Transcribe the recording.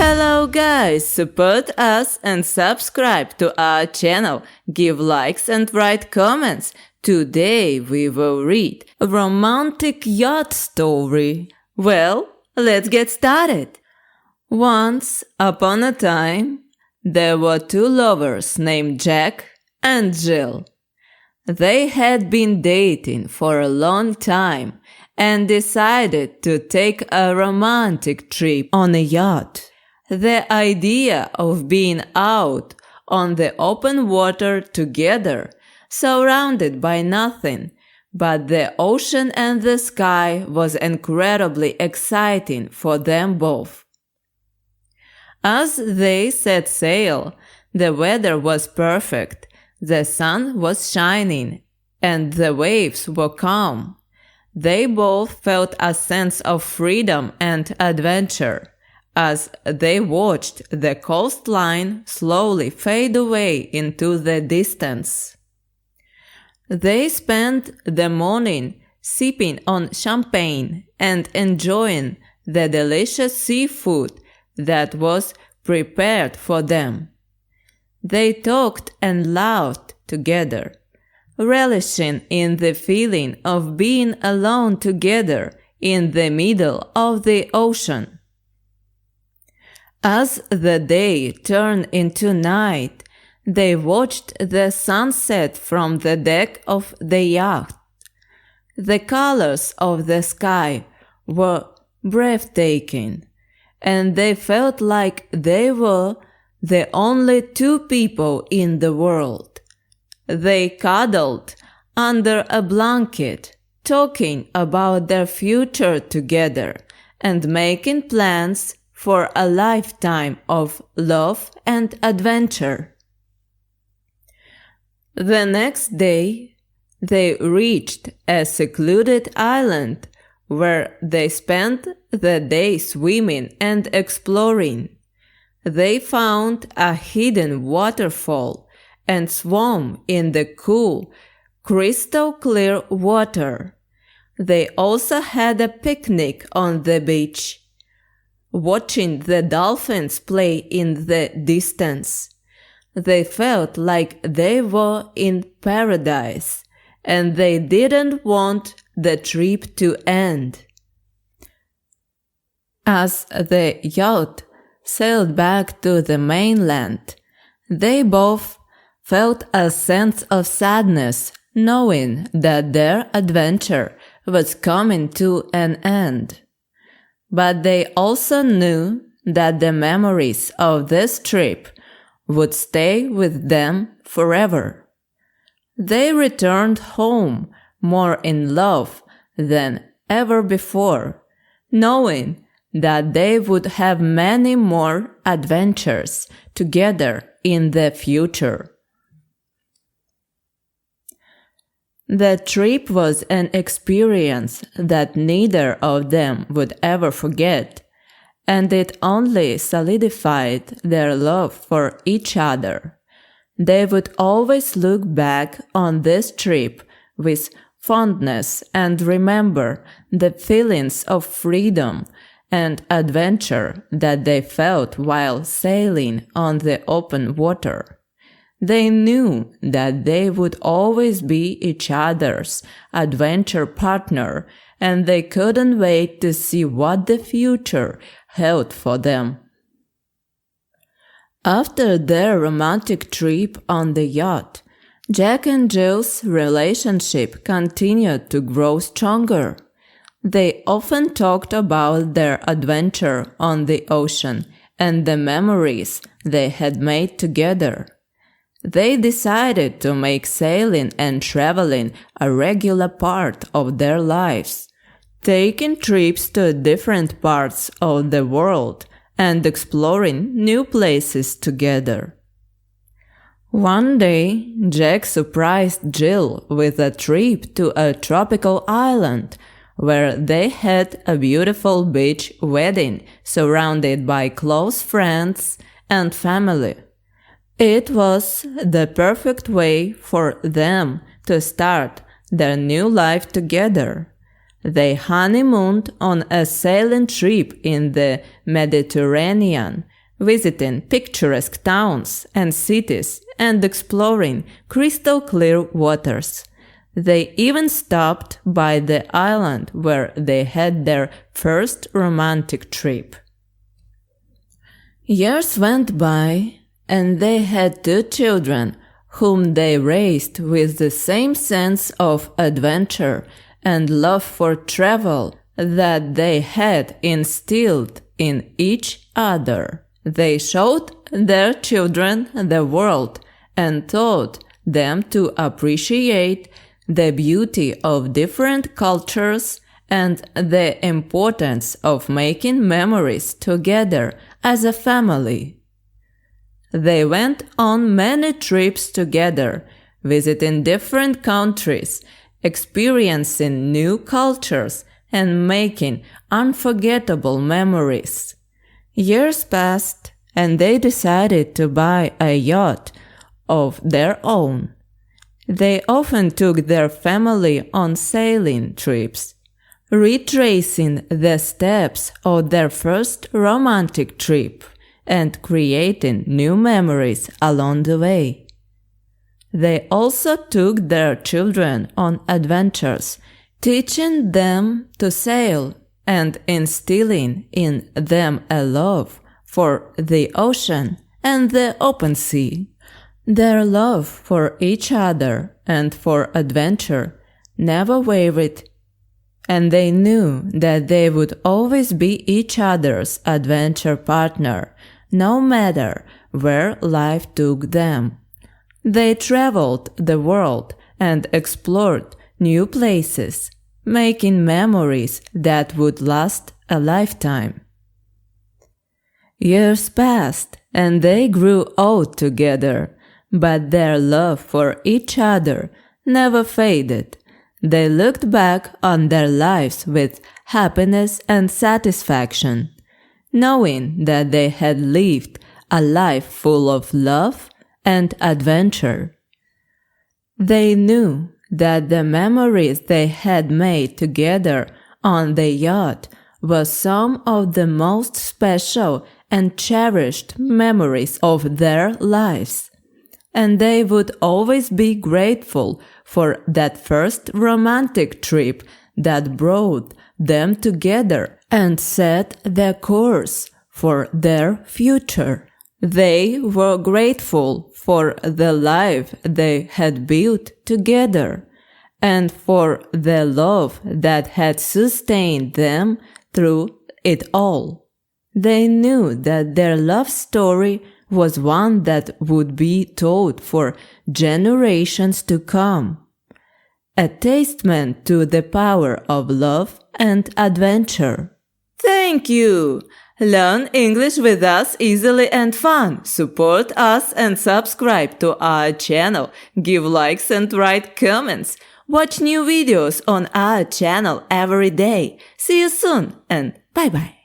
Hello guys, support us and subscribe to our channel, give likes and write comments. Today we will read a romantic yacht story. Well, let's get started. Once upon a time, there were two lovers named Jack and Jill. They had been dating for a long time and decided to take a romantic trip on a yacht. The idea of being out on the open water together, surrounded by nothing but the ocean and the sky, was incredibly exciting for them both. As they set sail, the weather was perfect, the sun was shining, and the waves were calm. They both felt a sense of freedom and adventure as they watched the coastline slowly fade away into the distance. They spent the morning sipping on champagne and enjoying the delicious seafood that was prepared for them. They talked and laughed together, relishing in the feeling of being alone together in the middle of the ocean. As the day turned into night, they watched the sunset from the deck of the yacht. The colors of the sky were breathtaking, and they felt like they were the only two people in the world. They cuddled under a blanket, talking about their future together and making plans for a lifetime of love and adventure. The next day, they reached a secluded island where they spent the day swimming and exploring. They found a hidden waterfall and swam in the cool, crystal-clear water. They also had a picnic on the beach, watching the dolphins play in the distance. They felt like they were in paradise, and they didn't want the trip to end. As the yacht sailed back to the mainland, they both felt a sense of sadness, knowing that their adventure was coming to an end. But they also knew that the memories of this trip would stay with them forever. They returned home more in love than ever before, knowing that they would have many more adventures together in the future. The trip was an experience that neither of them would ever forget, and it only solidified their love for each other. They would always look back on this trip with fondness and remember the feelings of freedom and adventure that they felt while sailing on the open water. They knew that they would always be each other's adventure partner, and they couldn't wait to see what the future held for them. After their romantic trip on the yacht, Jack and Jill's relationship continued to grow stronger. They often talked about their adventure on the ocean and the memories they had made together. They decided to make sailing and traveling a regular part of their lives, taking trips to different parts of the world and exploring new places together. One day, Jack surprised Jill with a trip to a tropical island where they had a beautiful beach wedding surrounded by close friends and family. It was the perfect way for them to start their new life together. They honeymooned on a sailing trip in the Mediterranean, visiting picturesque towns and cities and exploring crystal-clear waters. They even stopped by the island where they had their first romantic trip. Years went by, and they had 2 children, whom they raised with the same sense of adventure and love for travel that they had instilled in each other. They showed their children the world and taught them to appreciate the beauty of different cultures and the importance of making memories together as a family. They went on many trips together, visiting different countries, experiencing new cultures, and making unforgettable memories. Years passed, and they decided to buy a yacht of their own. They often took their family on sailing trips, retracing the steps of their first romantic trip and creating new memories along the way. They also took their children on adventures, teaching them to sail and instilling in them a love for the ocean and the open sea. Their love for each other and for adventure never wavered, and they knew that they would always be each other's adventure partner, no matter where life took them. They traveled the world and explored new places, making memories that would last a lifetime. Years passed, and they grew old together, but their love for each other never faded. They looked back on their lives with happiness and satisfaction, knowing that they had lived a life full of love and adventure. They knew that the memories they had made together on the yacht were some of the most special and cherished memories of their lives, and they would always be grateful for that first romantic trip that brought them together and set the course for their future. They were grateful for the life they had built together and for the love that had sustained them through it all. They knew that their love story was one that would be told for generations to come, a testament to the power of love and adventure. Thank you! Learn English with us easily and fun. Support us and subscribe to our channel. Give likes and write comments. Watch new videos on our channel every day. See you soon and bye-bye.